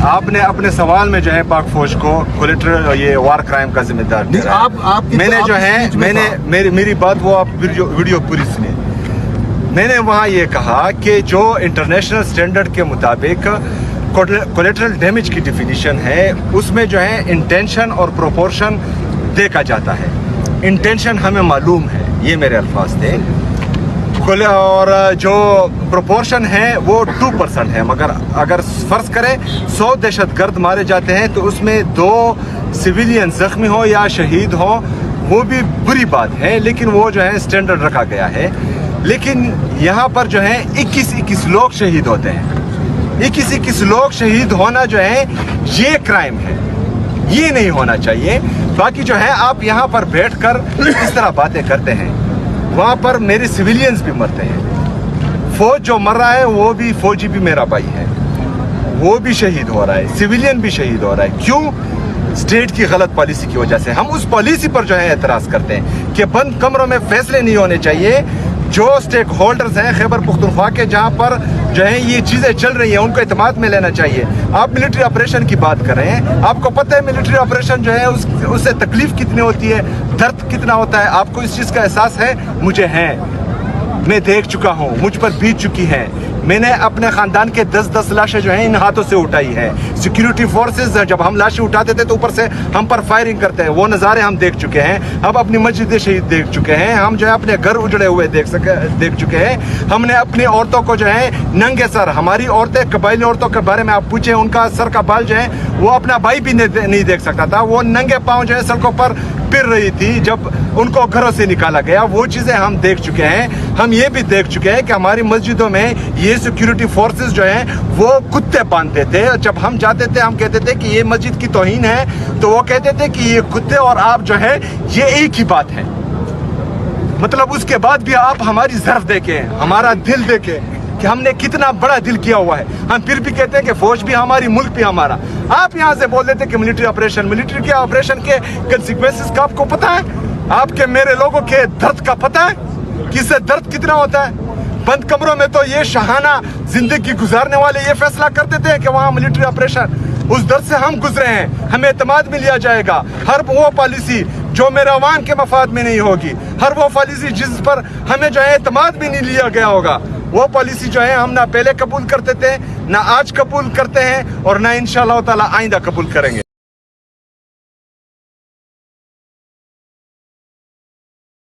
آپ نے اپنے سوال میں جو ہے پاک فوج کو کولیٹرل یہ وار کرائم کا ذمہ دار ٹھہرایا۔ میں نے جو ہے میری بات وہ آپ ویڈیو پوری سنیں۔ میں نے وہاں یہ کہا کہ جو انٹرنیشنل سٹینڈرڈ کے مطابق کولیٹرل ڈیمیج کی ڈیفینیشن ہے اس میں جو ہے انٹینشن اور پروپورشن دیکھا جاتا ہے۔ انٹینشن ہمیں معلوم ہے، یہ میرے الفاظ تھے، اور جو پروپورشن ہے وہ 2% ہے، مگر اگر فرض کریں 100 دہشت گرد مارے جاتے ہیں تو اس میں 2 سویلین زخمی ہو یا شہید ہو، وہ بھی بری بات ہے، لیکن وہ جو ہے سٹینڈرڈ رکھا گیا ہے۔ لیکن یہاں پر جو ہے 21 لوگ شہید ہوتے ہیں۔ 21 لوگ شہید ہونا جو ہے یہ کرائم ہے، یہ نہیں ہونا چاہیے۔ باقی جو ہے آپ یہاں پر بیٹھ کر اس طرح باتیں کرتے ہیں، وہاں پر میرے سویلینز بھی مرتے ہیں۔ فوج جو مر رہا ہے وہ بھی فوجی بھی میرا بھائی ہے، وہ بھی شہید ہو رہا ہے، سویلین بھی شہید ہو رہا ہے۔ کیوں؟ اسٹیٹ کی غلط پالیسی کی وجہ سے۔ ہم اس پالیسی پر جو ہے اعتراض کرتے ہیں کہ بند کمروں میں فیصلے نہیں ہونے چاہیے۔ جو سٹیک ہولڈرز ہیں خیبر پختونخوا کے، جہاں پر جو ہے یہ چیزیں چل رہی ہیں، ان کو اعتماد میں لینا چاہیے۔ آپ ملٹری آپریشن کی بات کر رہے ہیں، آپ کو پتہ ہے ملٹری آپریشن جو ہے اس سے تکلیف کتنی ہوتی ہے، درد کتنا ہوتا ہے، آپ کو اس چیز کا احساس ہے؟ مجھے ہے، میں دیکھ چکا ہوں، مجھ پر بیت چکی ہے۔ میں نے اپنے خاندان کے 10 لاشیں جو ہیں ان ہاتھوں سے اٹھائی ہیں۔ سیکیورٹی فورسز جب ہم لاشیں اٹھاتے تھے تو اوپر سے ہم پر فائرنگ کرتے ہیں، وہ نظارے ہم دیکھ چکے ہیں۔ ہم اپنی مسجد شہید دیکھ چکے ہیں، ہم جو ہے اپنے گھر اجڑے ہوئے دیکھ چکے ہیں۔ ہم نے اپنی عورتوں کو جو ہے ننگے سر، ہماری عورتیں قبائلی عورتوں کے بارے میں آپ پوچھیں، ان کا سر کا بال جو ہے وہ اپنا بھائی بھی نہیں دیکھ سکتا تھا، وہ ننگے پاؤں جو ہے سڑکوں پر پھر رہی تھی جب ان کو گھروں سے نکالا گیا۔ وہ چیزیں ہم دیکھ چکے ہیں۔ ہم یہ بھی دیکھ چکے ہیں کہ ہماری مسجدوں میں یہ سیکیورٹی فورسز جو ہیں وہ کتے باندھتے تھے۔ جب ہم جاتے تھے ہم کہتے تھے کہ یہ مسجد کی توہین ہے، تو وہ کہتے تھے کہ یہ کتے اور آپ جو ہے یہ ایک ہی بات ہے۔ مطلب اس کے بعد بھی آپ ہماری ظرف دیکھیں، ہمارا دل دیکھیں کہ ہم نے کتنا بڑا دل کیا ہوا ہے۔ ہم پھر بھی کہتے ہیں کہ فوج بھی ہماری، ملک بھی ہمارا۔ آپ یہاں سے بول دیتے کہ ملٹری کے آپریشن کے کنسیکوینسز کا آپ کو پتہ ہے؟ آپ کے میرے لوگوں کے درد کا پتہ ہے کہ اس سے درد کتنا ہوتا ہے؟ بند کمروں میں تو یہ شاہانہ زندگی گزارنے والے یہ فیصلہ کرتے تھے کہ وہاں ملٹری آپریشن، اس درد سے ہم گزرے ہیں، ہمیں اعتماد میں لیا جائے گا۔ ہر وہ پالیسی جو میرے عوام کے مفاد میں نہیں ہوگی، ہر وہ پالیسی جس پر ہمیں جو ہے اعتماد بھی نہیں لیا گیا ہوگا، وہ پالیسی جو ہے ہم نہ پہلے قبول کرتے تھے، نہ آج قبول کرتے ہیں، اور نہ انشاءاللہ تعالی آئندہ قبول کریں گے۔